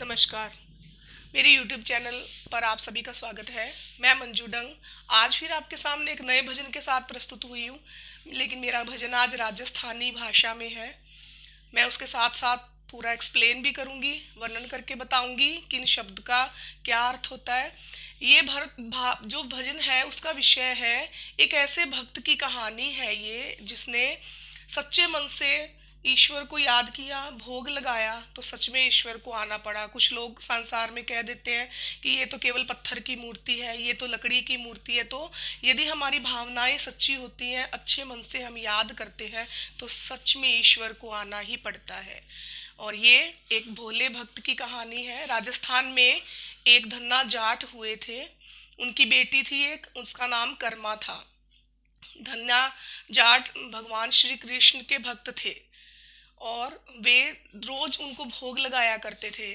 नमस्कार। मेरे YouTube channel पर आप सभी का स्वागत है। मैं मंजू डंग आज फिर आपके सामने एक नए भजन के साथ प्रस्तुत हुई हूँ। लेकिन मेरा भजन आज राजस्थानी भाषा में है। मैं उसके साथ साथ पूरा एक्सप्लेन भी करूँगी, वर्णन करके बताऊँगी कि इन शब्द का क्या अर्थ होता है। ये जो भजन है उसका विषय है, एक ऐसे भक्त की कहानी है ये जिसने सच्चे मन से ईश्वर को याद किया, भोग लगाया तो सच में ईश्वर को आना पड़ा। कुछ लोग संसार में कह देते हैं कि ये तो केवल पत्थर की मूर्ति है, ये तो लकड़ी की मूर्ति है। तो यदि हमारी भावनाएं सच्ची होती हैं, अच्छे मन से हम याद करते हैं, तो सच में ईश्वर को आना ही पड़ता है। और ये एक भोले भक्त की कहानी है। राजस्थान में एक धन्ना जाट हुए थे। उनकी बेटी थी एक, उसका नाम कर्मा था। धन्ना जाट भगवान श्री कृष्ण के भक्त थे और वे रोज उनको भोग लगाया करते थे।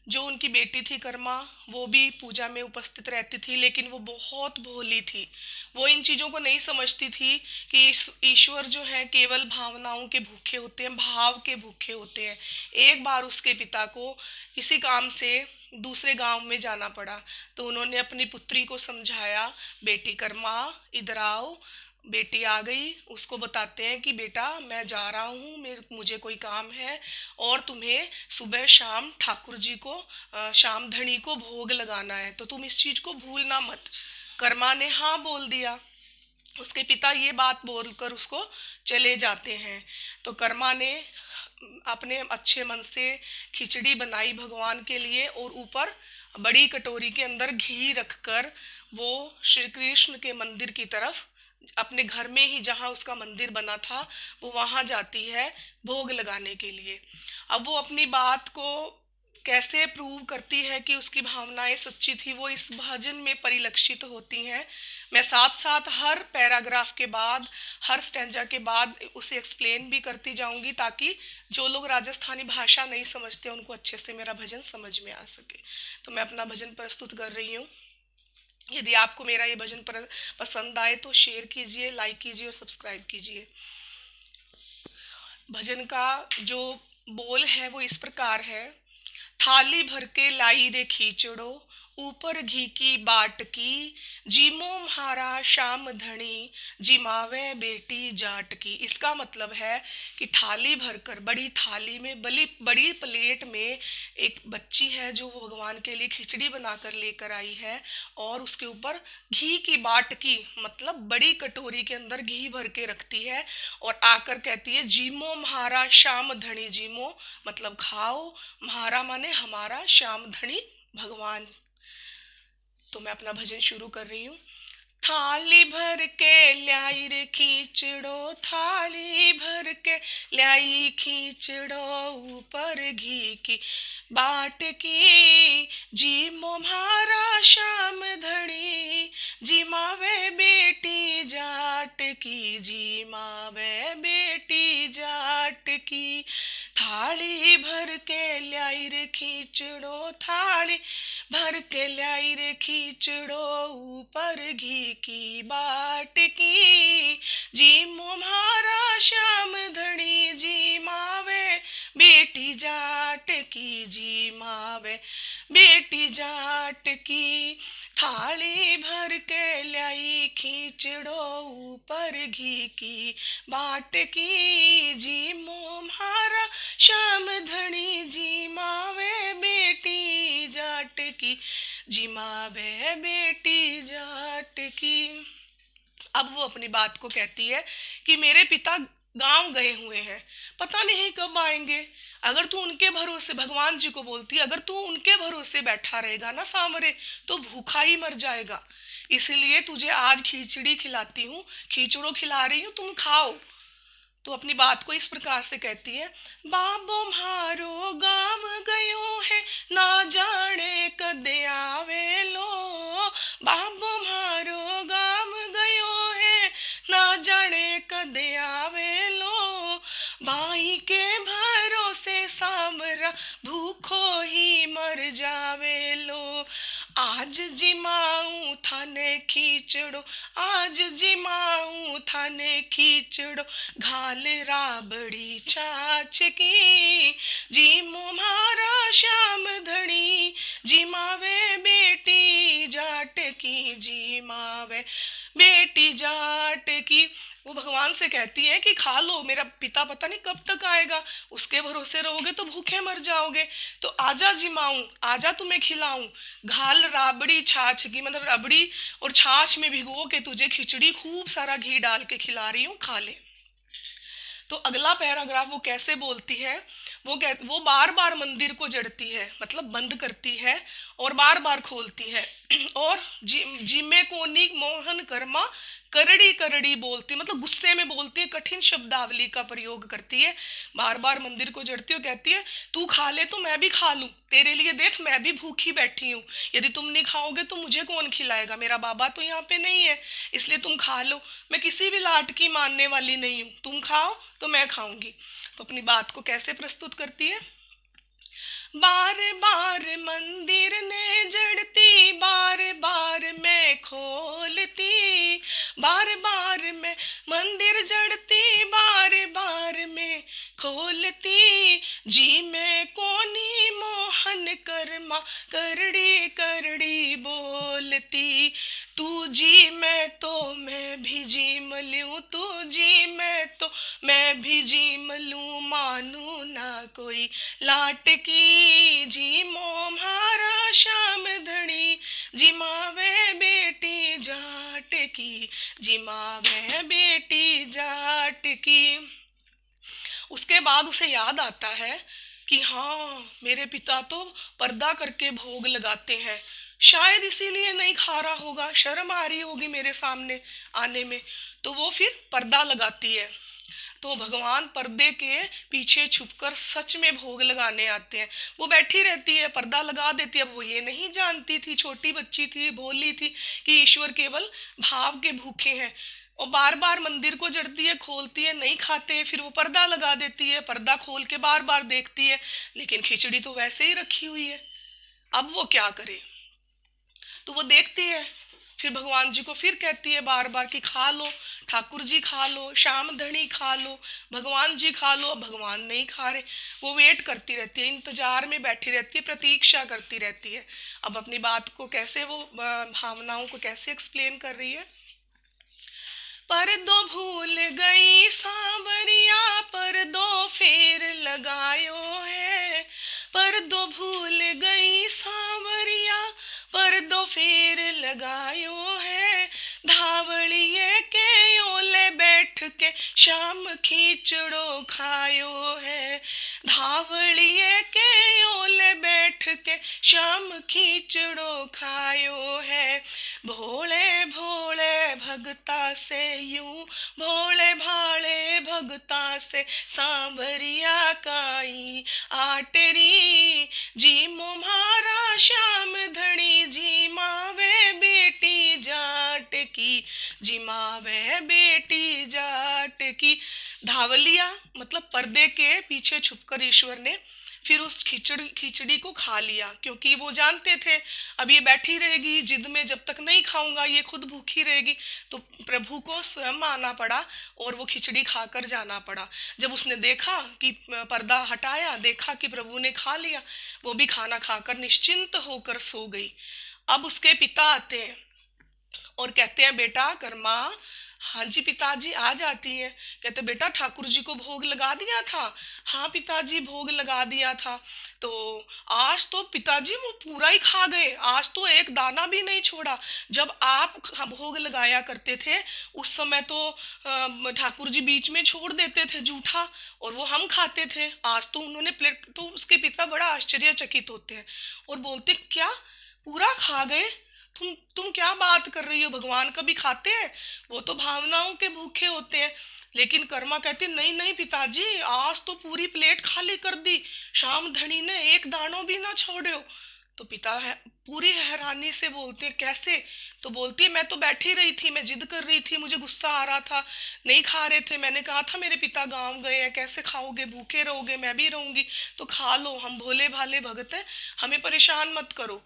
जो उनकी बेटी थी कर्मा, वो भी पूजा में उपस्थित रहती थी, लेकिन वो बहुत भोली थी। वो इन चीज़ों को नहीं समझती थी कि ईश्वर जो है केवल भावनाओं के भूखे होते हैं, भाव के भूखे होते हैं। एक बार उसके पिता को किसी काम से दूसरे गांव में जाना पड़ा, तो उन्होंने अपनी पुत्री को समझाया, बेटी कर्मा इधर आओ। बेटी आ गई। उसको बताते हैं कि बेटा मैं जा रहा हूँ, मुझे कोई काम है और तुम्हें सुबह शाम ठाकुर जी को शाम धनी को भोग लगाना है, तो तुम इस चीज को भूलना मत। कर्मा ने हाँ बोल दिया। उसके पिता ये बात बोलकर उसको चले जाते हैं। तो कर्मा ने अपने अच्छे मन से खिचड़ी बनाई भगवान के लिए और ऊपर बड़ी कटोरी के अंदर घी रखकर वो श्री कृष्ण के मंदिर की तरफ, अपने घर में ही जहाँ उसका मंदिर बना था, वो वहां जाती है भोग लगाने के लिए। अब वो अपनी बात को कैसे प्रूव करती है कि उसकी भावनाएं सच्ची थी, वो इस भजन में परिलक्षित होती हैं। मैं साथ साथ हर पैराग्राफ के बाद, हर स्टैंजा के बाद उसे एक्सप्लेन भी करती जाऊंगी, ताकि जो लोग राजस्थानी भाषा नहीं समझते उनको अच्छे से मेरा भजन समझ में आ सके। तो मैं अपना भजन प्रस्तुत कर रही हूँ। यदि आपको मेरा ये भजन पसंद आए तो शेयर कीजिए, लाइक कीजिए और सब्सक्राइब कीजिए। भजन का जो बोल है वो इस प्रकार है। थाली भर के लाई रे खींचड़ो, ऊपर घी की बाट की, जीमो म्हारा श्याम धनी, जिमावे बेटी जाट की। इसका मतलब है कि थाली भरकर, बड़ी थाली में, बड़ी प्लेट में एक बच्ची है जो वो भगवान के लिए खिचड़ी बनाकर लेकर आई है, और उसके ऊपर घी की बाट की मतलब बड़ी कटोरी के अंदर घी भर के रखती है और आकर कहती है, जीमो म्हारा श्याम धनी। जीमो मतलब खाओ, म्हारा माने हमारा, श्याम धनी भगवान। तो मैं अपना भजन शुरू कर रही हूँ। थाली भर के ल्याई रे खींचड़ो, थाली भर के ल्याई खींचड़ो, ऊपर घी की बाट की, जी मोम्हारा श्याम धनी, जी मावे बेटी जाट की, जी मावे बेटी जाट की। थाली भर के ल्याई रे खींचड़ो, थाली भर के ल्याई रे खींचड़ो, ऊपर घी की बाट की, जी मोम्हारा श्याम धनी, जी मावे बेटी जाट की, जी मावे बेटी जाट की। थाली भर के लाई खींचड़ो, ऊपर घी की बाट की, जी मोम्हारा श्याम धनी, जी मावे बेटी जाट की, जी मावे बेटी जाट की। अब वो अपनी बात को कहती है कि मेरे पिता गांव गए हुए हैं, पता नहीं कब आएंगे। अगर तू उनके भरोसे, भगवान जी को बोलती, अगर तू उनके भरोसे बैठा रहेगा ना सांवरे, तो भूखा ही मर जाएगा। इसलिए तुझे आज खिचड़ी खिलाती हूँ, खिचड़ो खिला रही हूँ, तुम खाओ। तो अपनी बात को इस प्रकार से कहती है। बाबो म्हारो गांव गयो है, ना जाने कदे आवे लो। बाबो म्हारो गांव गयो है, ना जाने कदे आवे लो। भाई के भरोसे सामरा, भूखो ही मर जावे लो। आज जिमाऊं थाने खींचड़ो, आज जिमाऊं थाने खींचड़ो, घाल राबड़ी छाछ की, जीमो मारा श्याम धनी, जिमावे बेटी जाट की, जिमावे बेटी जाट की। वो भगवान से कहती है कि खा लो, मेरा पिता पता नहीं कब तक आएगा, उसके भरोसे रहोगे तो भूखे मर जाओगे, तो आजा जिमाऊं, आजा तुम्हें खिलाऊं, घाल राबड़ी छाछ की, मतलब रबड़ी और छाछ में भिगो के तुझे खिचड़ी खूब सारा घी डाल के खिला रही हूँ, खा ले। तो अगला पैराग्राफ वो कैसे बोलती है, वो बार बार मंदिर को जड़ती है, मतलब बंद करती है और बार बार खोलती है और जिमे कोनी मोहन कर्मा करड़ी करड़ी बोलती, मतलब गुस्से में बोलती है, कठिन शब्दावली का प्रयोग करती है, बार बार मंदिर को जड़ती है, कहती है तू खा ले तो मैं भी खा लूं, तेरे लिए देख मैं भी भूखी बैठी हूँ, यदि तुम नहीं खाओगे तो मुझे कौन खिलाएगा, मेरा बाबा तो यहाँ पे नहीं है, इसलिए तुम खा लो, मैं किसी भी लाट की मानने वाली नहीं हूँ, तुम खाओ तो मैं खाऊंगी। तो अपनी बात को कैसे प्रस्तुत करती है, बार बार मंदिर ने जड़ती, बार बार मैं खोलती, बार बार मैं मंदिर जड़ती, बार बार मैं खोलती, जी मैं कोनी मोहन कर्मा करड़ी करड़ी बोलती, तू जी मैं तो मैं भी जी मलूं, तू जी मैं भी जी मलूं, मानू ना कोई लाट की, जी मोम हारा श्याम धनी, जी मावे बेटी जाट की, जी मावे बेटी जाट की। उसके बाद उसे याद आता है कि हाँ मेरे पिता तो पर्दा करके भोग लगाते हैं, शायद इसीलिए नहीं खा रहा होगा, शर्म आ रही होगी मेरे सामने आने में, तो वो फिर पर्दा लगाती है। तो भगवान पर्दे के पीछे छुपकर सच में भोग लगाने आते हैं, वो बैठी रहती है, पर्दा लगा देती है, अब वो ये नहीं जानती थी, छोटी बच्ची थी, भोली थी कि ईश्वर केवल भाव के भूखे हैं, और बार बार मंदिर को जड़ती है, खोलती है, नहीं खाते, फिर वो पर्दा लगा देती है, पर्दा खोल के बार बार देखती है, लेकिन खिचड़ी तो वैसे ही रखी हुई है, अब वो क्या करे, तो वो देखती है, फिर भगवान जी को फिर कहती है बार बार कि खा लो ठाकुर जी, खा लो श्याम धनी, खा लो भगवान जी, खा लो, अब भगवान नहीं खा रहे, वो वेट करती रहती है, इंतजार में बैठी रहती है, प्रतीक्षा करती रहती है। अब अपनी बात को कैसे वो भावनाओं को कैसे एक्सप्लेन कर रही है, पर दो भूल गई सांवरिया, पर दो फेर लगायो है, पर दो भूल गई सांवरिया, पर दो फेर लगायो है, धावड़िए के ओले बैठ के शाम खींचड़ो खायो है, धावड़िए के ओले बैठ के शाम खींचड़ो खायो है, भोले भोले भगता से यूं, भोले भाले भगता से सांवरिया काई आटरी, जी मोम्हारा श्याम धनी, जी मावे बेटी जाट की, जी मावे बेटी जाट की। धावलिया मतलब पर्दे के पीछे छुपकर ईश्वर ने फिर उस खिचड़ी को खा लिया, क्योंकि वो जानते थे अब ये बैठी रहेगी जिद में, जब तक नहीं खाऊंगा ये खुद भूखी रहेगी, तो प्रभु को स्वयं आना पड़ा और वो खिचड़ी खाकर जाना पड़ा। जब उसने देखा कि पर्दा हटाया, देखा कि प्रभु ने खा लिया, वो भी खाना खाकर निश्चिंत होकर सो गई। अब उसके पिता आते हैं और कहते हैं बेटा कर्मा, हाँ जी पिताजी, आ जाती है, कहते बेटा ठाकुर जी को भोग लगा दिया था, हाँ पिताजी भोग लगा दिया था, तो आज तो पिताजी वो पूरा ही खा गए, आज तो एक दाना भी नहीं छोड़ा, जब आप भोग लगाया करते थे उस समय तो ठाकुर जी बीच में छोड़ देते थे जूठा और वो हम खाते थे, आज तो उन्होंने प्लेट, तो उसके पिता बड़ा आश्चर्यचकित होते हैं और बोलते क्या पूरा खा गए, तुम क्या बात कर रही हो, भगवान कभी खाते हैं, वो तो भावनाओं के भूखे होते हैं। लेकिन कर्मा कहती नहीं नहीं पिताजी, आज तो पूरी प्लेट खाली कर दी, श्याम धनी ने एक दानों भी ना छोड़ो। तो पिता है पूरी हैरानी से बोलते कैसे, तो बोलती है मैं तो बैठी रही थी, मैं जिद कर रही थी, मुझे गुस्सा आ रहा था, नहीं खा रहे थे, मैंने कहा था मेरे पिता गांव गए हैं, कैसे खाओगे, भूखे रहोगे, मैं भी रहूंगी, तो खा लो, हम भोले भाले भगत हैं, हमें परेशान मत करो।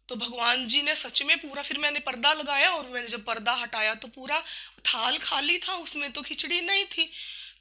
तो भगवान जी ने सच में पूरा, फिर मैंने पर्दा लगाया और मैंने जब पर्दा हटाया तो पूरा थाल खाली था, उसमें तो खिचड़ी नहीं थी।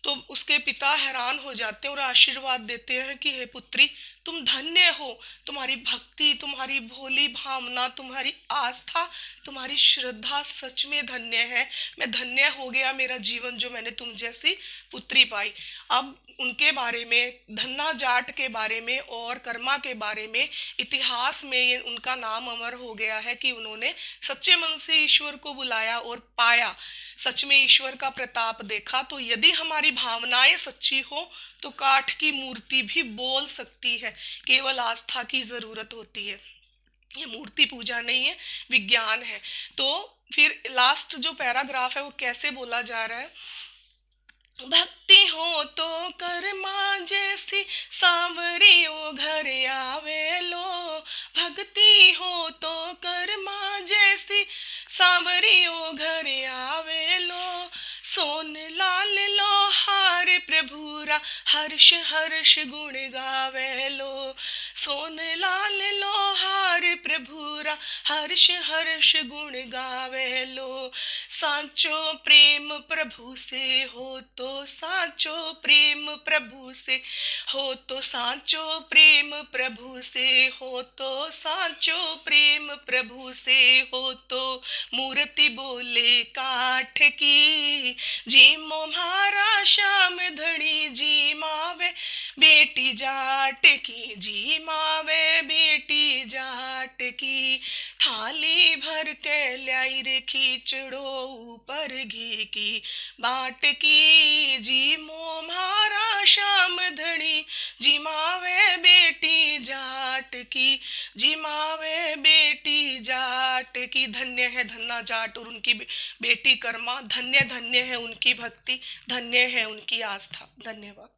तो उसके पिता हैरान हो जाते हैं और आशीर्वाद देते हैं कि हे पुत्री, तुम धन्य हो, तुम्हारी भक्ति, तुम्हारी भोली भावना, तुम्हारी आस्था, तुम्हारी श्रद्धा सच में धन्य है। मैं धन्य हो गया मेरा जीवन जो मैंने तुम जैसी पुत्री पाई। अब उनके बारे में, धन्ना जाट के बारे में और कर्मा के बारे में इतिहास में ये उनका नाम अमर हो गया है कि उन्होंने सच्चे मन से ईश्वर को बुलाया और पाया, सच में ईश्वर का प्रताप देखा। तो यदि हमारी भावनाएं सच्ची हो तो काठ की मूर्ति भी बोल सकती है, केवल आस्था की जरूरत होती है। ये मूर्ति पूजा नहीं है, विज्ञान है। तो फिर लास्ट जो पैराग्राफ है वो कैसे बोला जा रहा है, भक्ति हो तो कर्मा जैसी सांवरियो घर आवे लो, भक्ति हो तो कर्मा जैसी सांवरियो घर आवे लो, सोन लाल लो हार प्रभुरा हर्ष हर्ष गुण गावे लो, सोन लाल लो हार प्रभुरा हर्ष हर्ष गुण गावे लो, सांचो प्रेम प्रभु से हो तो सांचो प्रेम प्रभु से हो तो सांचो प्रेम प्रभु से हो तो सांचो प्रेम प्रभु से हो तो, मूर्ति बोले काठ की जी मोहारा श्याम धनी जी मावे बेटी जाट की, जी मावे बेटी जाट की, थाली भर के लाई रे खींचड़ो ऊपर घी की बाट की, जी मोहारा श्याम धनी जी मावे बेटी जाट की, जी मावे बेटी जाट की। धन्य है धन्ना जाट और उनकी बेटी कर्मा, धन्य धन्य है उनकी भक्ति, धन्य है उनकी आस्था। धन्यवाद।